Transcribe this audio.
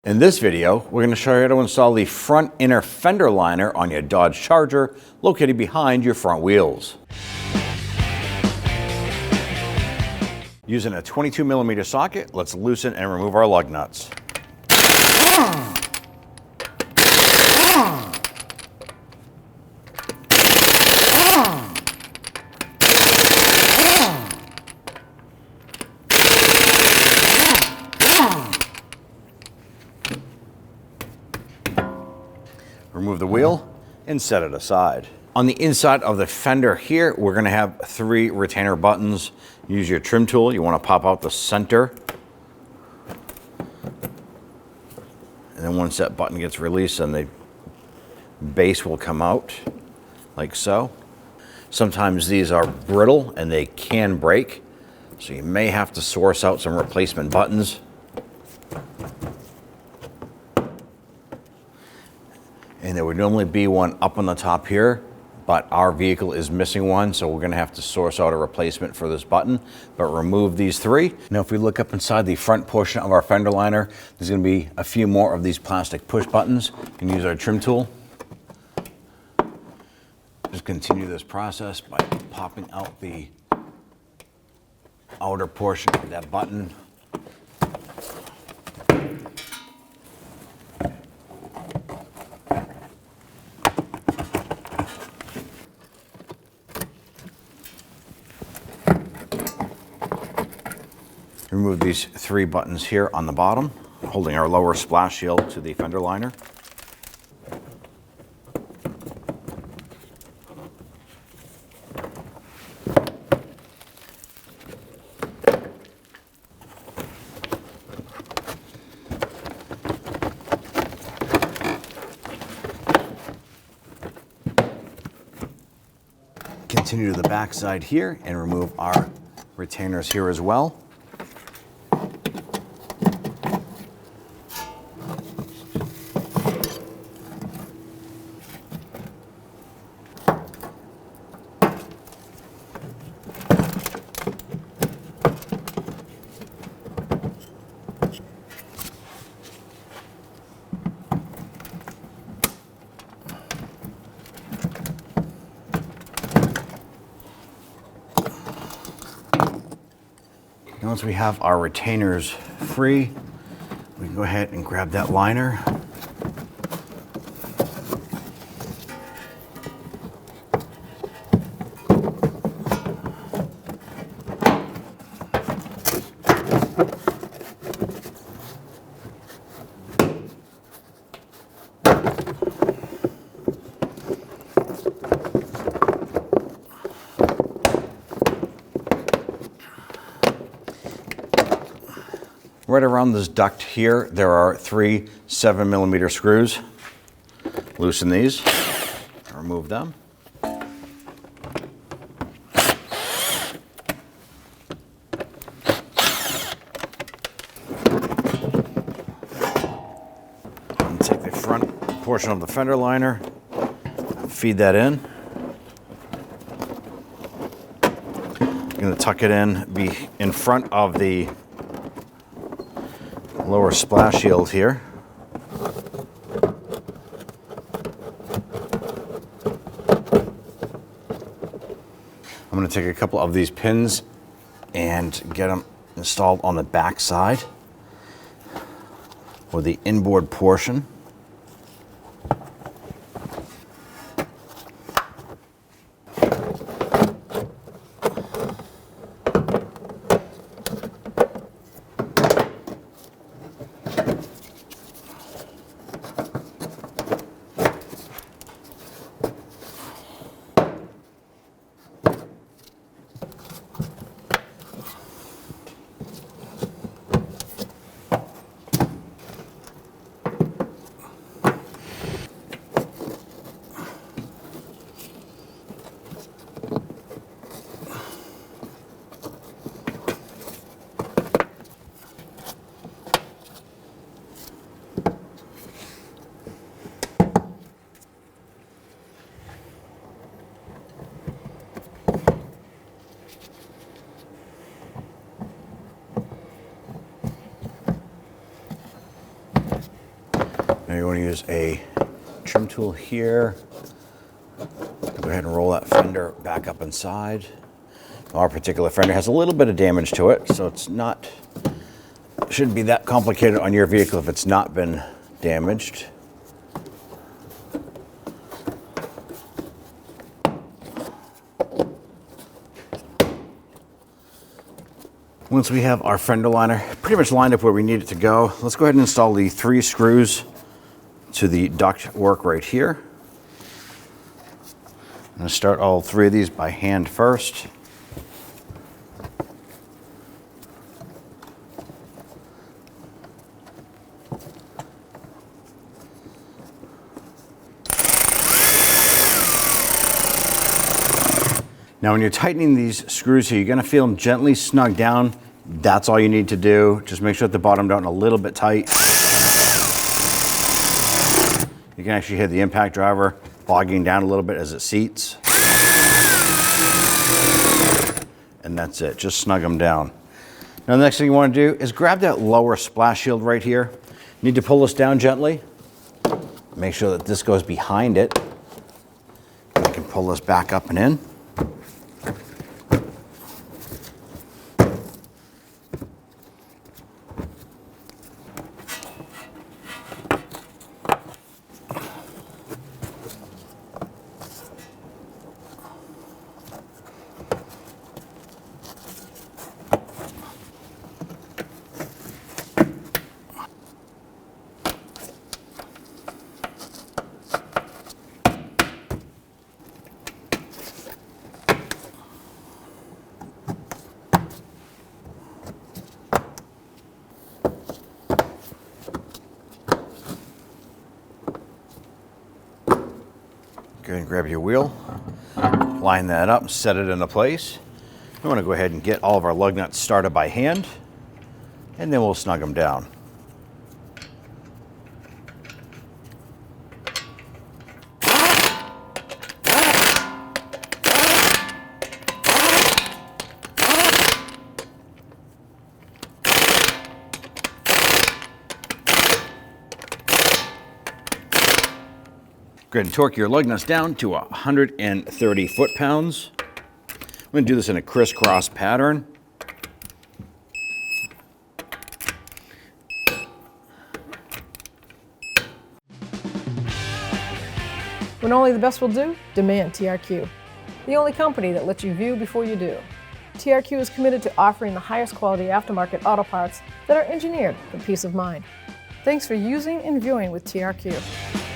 In this video, we're going to show you how to install the front inner fender liner on your Dodge Charger located behind your front wheels. Using a 22mm socket, let's loosen and remove our lug nuts. Remove the wheel and set it aside. On the inside of the fender here, we're going to have 3 retainer buttons. Use your trim tool. You want to pop out the center. And then once that button gets released, then the base will come out like so. Sometimes these are brittle and they can break, so you may have to source out some replacement buttons. And there would normally be one up on the top here, but our vehicle is missing one, so we're gonna have to source out a replacement for this button, but remove these 3. Now, if we look up inside the front portion of our fender liner, there's gonna be a few more of these plastic push buttons. You can use our trim tool. Just continue this process by popping out the outer portion of that button. Remove these 3 buttons here on the bottom, holding our lower splash shield to the fender liner. Continue to the back side here and remove our retainers here as well. Once we have our retainers free, we can go ahead and grab that liner. Right around this duct here, there are 3 7mm screws. Loosen these, remove them. And take the front portion of the fender liner, feed that in. I'm going to tuck it in front of the lower splash shield here. I'm going to take a couple of these pins and get them installed on the back side or the inboard portion. Now you want to use a trim tool here. Go ahead and roll that fender back up inside. Our particular fender has a little bit of damage to it, so it shouldn't be that complicated on your vehicle if it's not been damaged. Once we have our fender liner pretty much lined up where we need it to go, let's go ahead and install the 3 screws to the duct work right here. I'm going to start all 3 of these by hand first. Now when you're tightening these screws here, you're going to feel them gently snug down. That's all you need to do. Just make sure at the bottom down a little bit tight. You can actually hear the impact driver bogging down a little bit as it seats. And that's it, just snug them down. Now the next thing you want to do is grab that lower splash shield right here. You need to pull this down gently. Make sure that this goes behind it. You can pull this back up and in. Go ahead and grab your wheel, line that up, set it into place. We want to go ahead and get all of our lug nuts started by hand, and then we'll snug them down. Go ahead and torque your lug nuts down to 130 foot-pounds. I'm going to do this in a crisscross pattern. When only the best will do, demand TRQ. The only company that lets you view before you do. TRQ is committed to offering the highest quality aftermarket auto parts that are engineered for peace of mind. Thanks for using and viewing with TRQ.